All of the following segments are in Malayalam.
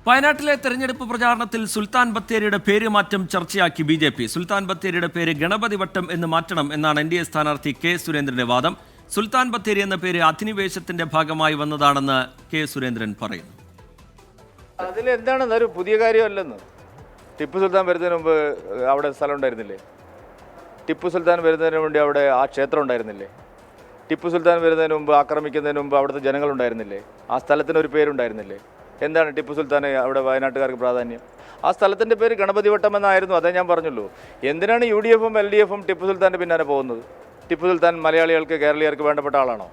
വയനാട്ടിലെ തെരഞ്ഞെടുപ്പ് പ്രചാരണത്തിൽ സുൽത്താൻ ബത്തേരിയുടെ പേര് മാറ്റം ചർച്ചയാക്കി ബി.ജെ.പി. സുൽത്താൻ ബത്തേരിയുടെ പേര് ഗണപതി വട്ടം എന്ന് മാറ്റണം എന്നാണ് എൻ.ഡി.എ സ്ഥാനാർത്ഥി കെ സുരേന്ദ്രന്റെ വാദം. സുൽത്താൻ ബത്തേരി എന്ന പേര് അധിനിവേശത്തിന്റെ ഭാഗമായി വന്നതാണെന്ന് കെ സുരേന്ദ്രൻ പറയുന്നു. അതിലെന്താണ് ഒരു പുതിയ കാര്യമല്ലെന്ന്. ടിപ്പു സുൽത്താൻ വരുന്നതിന് മുമ്പ് അവിടെ സ്ഥലം ഉണ്ടായിരുന്നില്ലേ? ടിപ്പു സുൽത്താൻ വരുന്നതിന് വേണ്ടി അവിടെ ആ ക്ഷേത്രം ഉണ്ടായിരുന്നില്ലേ? ടിപ്പു സുൽത്താൻ വരുന്നതിന് മുമ്പ് ആക്രമിക്കുന്നതിന് മുമ്പ് അവിടുത്തെ ജനങ്ങളുണ്ടായിരുന്നില്ലേ? ആ സ്ഥലത്തിനൊരു പേരുണ്ടായിരുന്നില്ലേ? എന്താണ് ടിപ്പു സുൽത്താന് അവിടെ വയനാട്ടുകാർക്ക് പ്രാധാന്യം? ആ സ്ഥലത്തിൻ്റെ പേര് ഗണപതി വട്ടം എന്നായിരുന്നു. അതേ ഞാൻ പറഞ്ഞുള്ളൂ. എന്തിനാണ് UDF-ഉം LDF-ഉം ടിപ്പു സുൽത്താൻ്റെ പിന്നാലെ പോകുന്നത്? ടിപ്പു സുൽത്താൻ മലയാളികൾക്ക് കേരളീയർക്ക് വേണ്ടപ്പെട്ട ആളാണോ?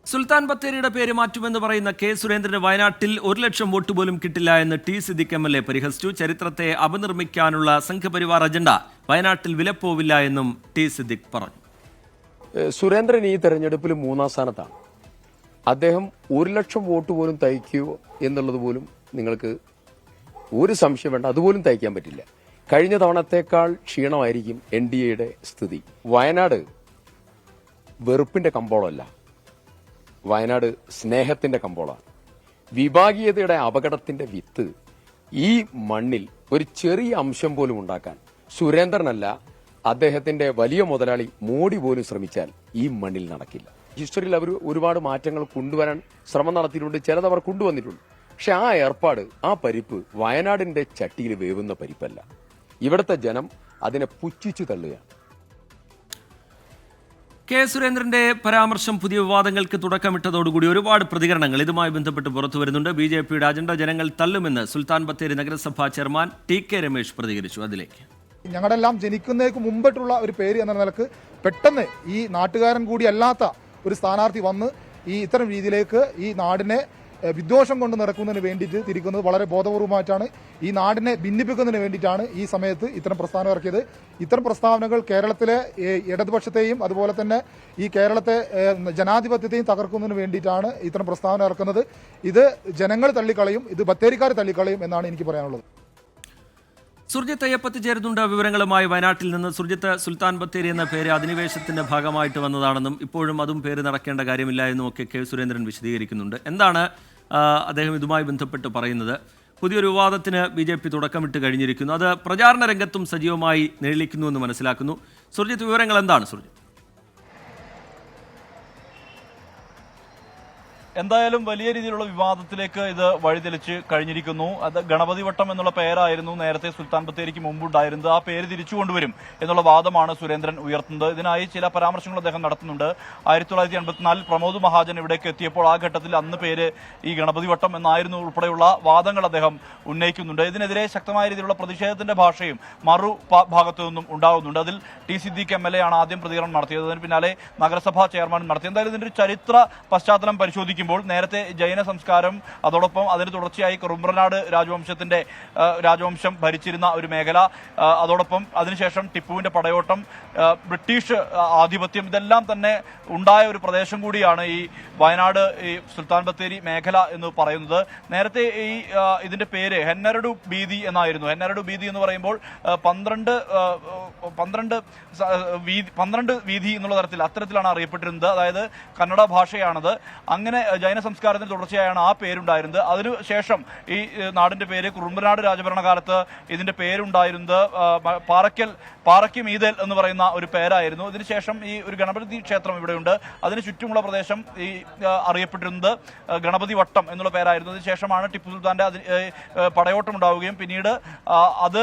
സുൽത്താൻ ബത്തേരിയുടെ പേര് മാറ്റുമെന്ന് പറയുന്ന കെ സുരേന്ദ്രന് വയനാട്ടിൽ 1 ലക്ഷം വോട്ട് പോലും കിട്ടില്ല എന്ന് ടി സിദ്ദിഖ് MLA പരിഹസിച്ചു. ചരിത്രത്തെ അപനിർമ്മിക്കാനുള്ള സംഘപരിവാർ അജണ്ട വയനാട്ടിൽ വിലപ്പോവില്ല എന്നും ടി സിദ്ദിഖ് പറഞ്ഞു. സുരേന്ദ്രൻ ഈ തെരഞ്ഞെടുപ്പിൽ 3-ാം സ്ഥാനത്താണ്. അദ്ദേഹം 1 ലക്ഷം വോട്ട് പോലും തയ്ക്കുമോ എന്നുള്ളത് പോലും നിങ്ങൾക്ക് ഒരു സംശയം വേണ്ട. അതുപോലും തയ്ക്കാൻ പറ്റില്ല. കഴിഞ്ഞ തവണത്തേക്കാൾ ക്ഷീണമായിരിക്കും NDAയുടെ സ്ഥിതി. വയനാട് വെറുപ്പിന്റെ കമ്പോളമല്ല, വയനാട് സ്നേഹത്തിന്റെ കമ്പോളമാണ്. വിഭാഗീയതയുടെ അപകടത്തിന്റെ വിത്ത് ഈ മണ്ണിൽ ഒരു ചെറിയ അംശം പോലും ഉണ്ടാക്കാൻ സുരേന്ദ്രനല്ല, അദ്ദേഹത്തിന്റെ വലിയ മുതലാളി മോഡി പോലും ശ്രമിച്ചാൽ ഈ മണ്ണിൽ നടക്കില്ല. ഹിസ്റ്ററിയിൽ അവർ ഒരുപാട് മാറ്റങ്ങൾ കൊണ്ടുവരാൻ ശ്രമം നടത്തിയിട്ടുണ്ട്, ചിലത് അവർ കൊണ്ടുവന്നിട്ടുണ്ട്. പക്ഷെ ആ ഏർപ്പാട്, ആ പരിപ്പ് വയനാടിന്റെ ചട്ടിയിൽ വേവുന്ന പരിപ്പല്ല. ഇവിടുത്തെ ജനം അതിനെ പുച്ഛിച്ചു തള്ളുകയാണ്. കെ സുരേന്ദ്രന്റെ പരാമർശം പുതിയ വിവാദങ്ങൾക്ക് തുടക്കമിട്ടതോടുകൂടി ഒരുപാട് പ്രതികരണങ്ങൾ ഇതുമായി ബന്ധപ്പെട്ട് പുറത്തു വരുന്നുണ്ട്. ബി.ജെ.പിയുടെ അജണ്ട ജനങ്ങൾ തള്ളുമെന്ന് സുൽത്താൻ ബത്തേരി നഗരസഭാ ചെയർമാൻ ടി.കെ. രമേശ് പ്രതികരിച്ചു. അതിലേക്ക് ഞങ്ങളെല്ലാം ജനിക്കുന്നതിന് മുമ്പിട്ടുള്ള ഒരു പേര് എന്ന നിലക്ക് പെട്ടെന്ന് ഈ നാട്ടുകാരൻ കൂടി അല്ലാത്ത ഒരു സ്ഥാനാർത്ഥി വന്ന് ഈ ഇത്തരം രീതിയിലേക്ക് ഈ നാടിനെ വിദ്വേഷം കൊണ്ട് നിറക്കുന്നതിന് വേണ്ടിയിട്ട് തിരിക്കുന്നത് വളരെ ബോധപൂർവമായിട്ടാണ്. ഈ നാടിനെ ഭിന്നിപ്പിക്കുന്നതിന് വേണ്ടിയിട്ടാണ് ഈ സമയത്ത് ഇത്തരം പ്രസ്താവന ഇറക്കിയത്. ഇത്തരം പ്രസ്താവനകൾ കേരളത്തിലെ ഇടതുപക്ഷത്തെയും അതുപോലെ തന്നെ ഈ കേരളത്തെ ജനാധിപത്യത്തെയും തകർക്കുന്നതിന് വേണ്ടിയിട്ടാണ് ഇത്തരം പ്രസ്താവന ഇറക്കുന്നത്. ഇത് ജനങ്ങൾ തള്ളിക്കളയും, ഇത് ബത്തേരിക്കാർ തള്ളിക്കളയും എന്നാണ് എനിക്ക് പറയാനുള്ളത്. സുർജിത്ത് അയ്യപ്പത്തി ചേരുന്നുണ്ട് വിവരങ്ങളുമായി വയനാട്ടിൽ നിന്ന്. സുർജിത്ത്, സുൽത്താൻ ബത്തേരി എന്ന പേര് അധിനിവേശത്തിന്റെ ഭാഗമായിട്ട് വന്നതാണെന്നും ഇപ്പോഴും അതും പേര് നടക്കേണ്ട കാര്യമില്ല എന്നും ഒക്കെ കെ സുരേന്ദ്രൻ വിശദീകരിക്കുന്നുണ്ട്. എന്താണ് അദ്ദേഹം ഇതുമായി ബന്ധപ്പെട്ട് പറയുന്നത്? പുതിയൊരു വിവാദത്തിന് ബി.ജെ.പി തുടക്കമിട്ട് കഴിഞ്ഞിരിക്കുന്നു. അത് പ്രചാരണ രംഗത്തും സജീവമായി നിഴലിക്കുന്നുവെന്ന് മനസ്സിലാക്കുന്നു. സുർജിത്ത്, വിവരങ്ങൾ എന്താണ് സുർജിത്ത്? എന്തായാലും വലിയ രീതിയിലുള്ള വിവാദത്തിലേക്ക് ഇത് വഴിതെളിച്ച് കഴിഞ്ഞിരിക്കുന്നു. അത് ഗണപതി വട്ടം എന്നുള്ള പേരായിരുന്നു നേരത്തെ സുൽത്താൻ ബത്തേരിക്ക് മുമ്പുണ്ടായിരുന്നത്. ആ പേര് തിരിച്ചു കൊണ്ടുവരും എന്നുള്ള വാദമാണ് സുരേന്ദ്രൻ ഉയർത്തുന്നത്. ഇതിനായി ചില പരാമർശങ്ങൾ അദ്ദേഹം നടത്തുന്നുണ്ട്. 1984 പ്രമോദ് മഹാജൻ ഇവിടേക്ക് എത്തിയപ്പോൾ ആ ഘട്ടത്തിൽ അന്ന് പേര് ഈ ഗണപതി വട്ടം എന്നായിരുന്നു ഉൾപ്പെടെയുള്ള വാദങ്ങൾ അദ്ദേഹം ഉന്നയിക്കുന്നുണ്ട്. ഇതിനെതിരെ ശക്തമായ രീതിയിലുള്ള പ്രതിഷേധത്തിന്റെ ഭാഷയും മറു ഭാഗത്തു നിന്നും ഉണ്ടാകുന്നുണ്ട്. അതിൽ ടി സിദ്ദിഖ് MLA ആണ് ആദ്യം പ്രതികരണം നടത്തിയത്. അതിന് പിന്നാലെ നഗരസഭാ ചെയർമാൻ നടത്തി. എന്തായാലും ഇതിന്റെ ഒരു ചരിത്ര പശ്ചാത്തലം പരിശോധിക്കുമ്പോൾ നേരത്തെ ജൈന സംസ്കാരം, അതോടൊപ്പം അതിന് തുടർച്ചയായി കുറുമ്പ്രനാട് രാജവംശം ഭരിച്ചിരുന്ന ഒരു മേഖല, അതോടൊപ്പം അതിനുശേഷം ടിപ്പുവിന്റെ പടയോട്ടം, ബ്രിട്ടീഷ് ആധിപത്യം, ഇതെല്ലാം തന്നെ ഉണ്ടായ ഒരു പ്രദേശം കൂടിയാണ് ഈ വയനാട്, ഈ സുൽത്താൻ ബത്തേരി മേഖല എന്ന് പറയുന്നത്. നേരത്തെ ഈ ഇതിന്റെ പേര് ഹെന്നരഡു ബീതി എന്നായിരുന്നു. ഹെന്നരഡു ബീതി എന്ന് പറയുമ്പോൾ 12 വീതി എന്നുള്ള തരത്തിൽ അത്തരത്തിലാണ് അറിയപ്പെട്ടിരുന്നത്. അതായത് കന്നഡ ഭാഷയാണത്. അങ്ങനെ ജൈന സംസ്കാരത്തിന് തുടർച്ചയായാണ് ആ പേരുണ്ടായിരുന്നത്. അതിനുശേഷം ഈ നാടിന്റെ പേര് കുറുമ്പനാട് രാജഭരണകാലത്ത് ഇതിന്റെ പേരുണ്ടായിരുന്നത് പാറയ്ക്ക് മീതൽ എന്ന് പറയുന്ന ഒരു പേരായിരുന്നു. ഇതിനുശേഷം ഈ ഒരു ഗണപതി ക്ഷേത്രം ഇവിടെയുണ്ട്. അതിന് ചുറ്റുമുള്ള പ്രദേശം ഈ അറിയപ്പെട്ടിരുന്നത് ഗണപതി വട്ടം എന്നുള്ള പേരായിരുന്നു. അതിനുശേഷമാണ് ടിപ്പു സുൽത്താന്റെ പടയോട്ടം ഉണ്ടാവുകയും പിന്നീട് അത്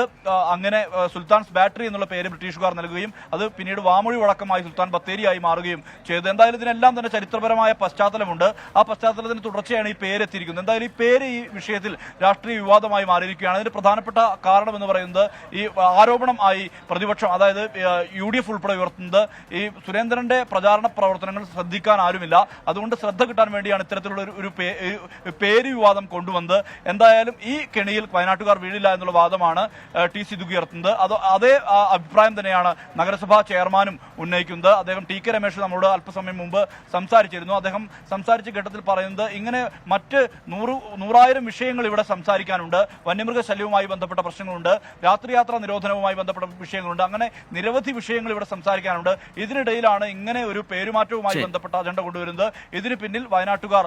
അങ്ങനെ സുൽത്താൻസ് ബാറ്ററി എന്നുള്ള പേര് ബ്രിട്ടീഷുകാർ നൽകുകയും അത് പിന്നീട് വാമൊഴി വഴക്കമായി സുൽത്താൻ ബത്തേരിയായി മാറുകയും ചെയ്തു. എന്തായാലും ഇതിനെല്ലാം തന്നെ ചരിത്രപരമായ പശ്ചാത്തലമുണ്ട്. ആ പശ്ചാത്തലത്തിന് തുടർച്ചയാണ് ഈ പേരെത്തിയിരിക്കുന്നത്. എന്തായാലും ഈ പേര് ഈ വിഷയത്തിൽ രാഷ്ട്രീയ വിവാദമായി മാറിയിരിക്കുകയാണ്. അതിന് പ്രധാനപ്പെട്ട കാരണം എന്ന് പറയുന്നത് ഈ ആരോപണം ആയി പ്രതിപക്ഷം, അതായത് UDF ഉൾപ്പെടെ ഉയർത്തുന്നത് ഈ സുരേന്ദ്രന്റെ പ്രചാരണ പ്രവർത്തനങ്ങൾ ശ്രദ്ധിക്കാൻ ആരുമില്ല, അതുകൊണ്ട് ശ്രദ്ധ കിട്ടാൻ വേണ്ടിയാണ് ഇത്തരത്തിലുള്ള ഒരു പേര് വിവാദം കൊണ്ടുവന്നത്. എന്തായാലും ഈ കെണിയിൽ വയനാട്ടുകാർ വീഴില്ല എന്നുള്ള വാദമാണ് ടി സിദ്ദിഖ് ഉയർത്തുന്നത്. അതേ അഭിപ്രായം തന്നെയാണ് നഗരസഭാ ചെയർമാനും ഉന്നയിക്കുന്നത്. അദ്ദേഹം ടി.കെ. രമേശ് നമ്മളോട് അല്പസമയം മുമ്പ് സംസാരിച്ചിരുന്നു. അദ്ദേഹം സംസാരിച്ച ഘട്ടത്തിൽ പറയുന്നത് ഇങ്ങനെ മറ്റ് നൂറായിരം വിഷയങ്ങൾ ഇവിടെ സംസാരിക്കാനുണ്ട്. വന്യമൃഗശല്യവുമായി ബന്ധപ്പെട്ട പ്രശ്നങ്ങളുണ്ട്, രാത്രിയാത്രാ നിരോധനവുമായി ബന്ധപ്പെട്ട വിഷയങ്ങളുണ്ട്, അങ്ങനെ നിരവധി വിഷയങ്ങൾ ഇവിടെ സംസാരിക്കാനുണ്ട്. ഇതിനിടയിലാണ് ഇങ്ങനെ ഒരു പേരുമാറ്റവുമായി ബന്ധപ്പെട്ട അജണ്ട കൊണ്ടുവരുന്നത്. ഇതിന് പിന്നിൽ വയനാട്ടുകാർ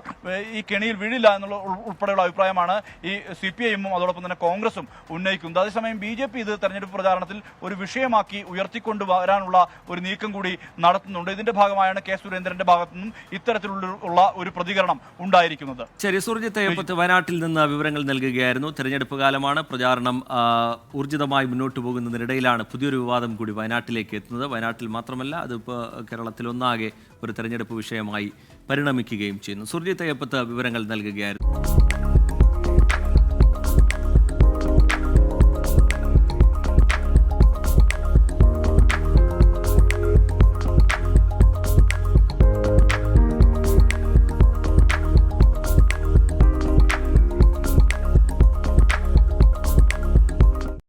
ഈ കെണിയിൽ വീഴില്ല എന്നുള്ള ഉൾപ്പെടെയുള്ള അഭിപ്രായമാണ് ഈ CPIഎമ്മും അതോടൊപ്പം തന്നെ കോൺഗ്രസും ഉന്നയിക്കുന്നത്. അതേസമയം BJP ഇത് തെരഞ്ഞെടുപ്പ് പ്രചാരണത്തിൽ ഒരു വിഷയമാക്കി ഉയർത്തിക്കൊണ്ടുവരാനുള്ള ഒരു നീക്കം കൂടി നടത്തുന്നുണ്ട്. ഇതിന്റെ ഭാഗമായാണ് കെ സുരേന്ദ്രന്റെ ഭാഗത്തു നിന്നും ഇത്തരത്തിലുള്ള ഒരു പ്രതികരണം ഉണ്ടായിരിക്കുന്നത്. ശരി, സുർജിത്ത് അയ്യപ്പത്ത് വയനാട്ടിൽ നിന്ന് വിവരങ്ങൾ നൽകുകയായിരുന്നു. തെരഞ്ഞെടുപ്പ് കാലമാണ്, പ്രചാരണം ഊർജിതമായി മുന്നോട്ട് പോകുന്നതിനിടയിലാണ് പുതിയൊരു വിവാദം കൂടി വയനാട്ടിലേക്ക് എത്തുന്നത്. വയനാട്ടിൽ മാത്രമല്ല, അതിപ്പോൾ കേരളത്തിലൊന്നാകെ ഒരു തെരഞ്ഞെടുപ്പ് വിഷയമായി പരിണമിക്കുകയും ചെയ്യുന്നു. സുർജിത്ത് അയ്യപ്പത്ത് വിവരങ്ങൾ നൽകുകയായിരുന്നു.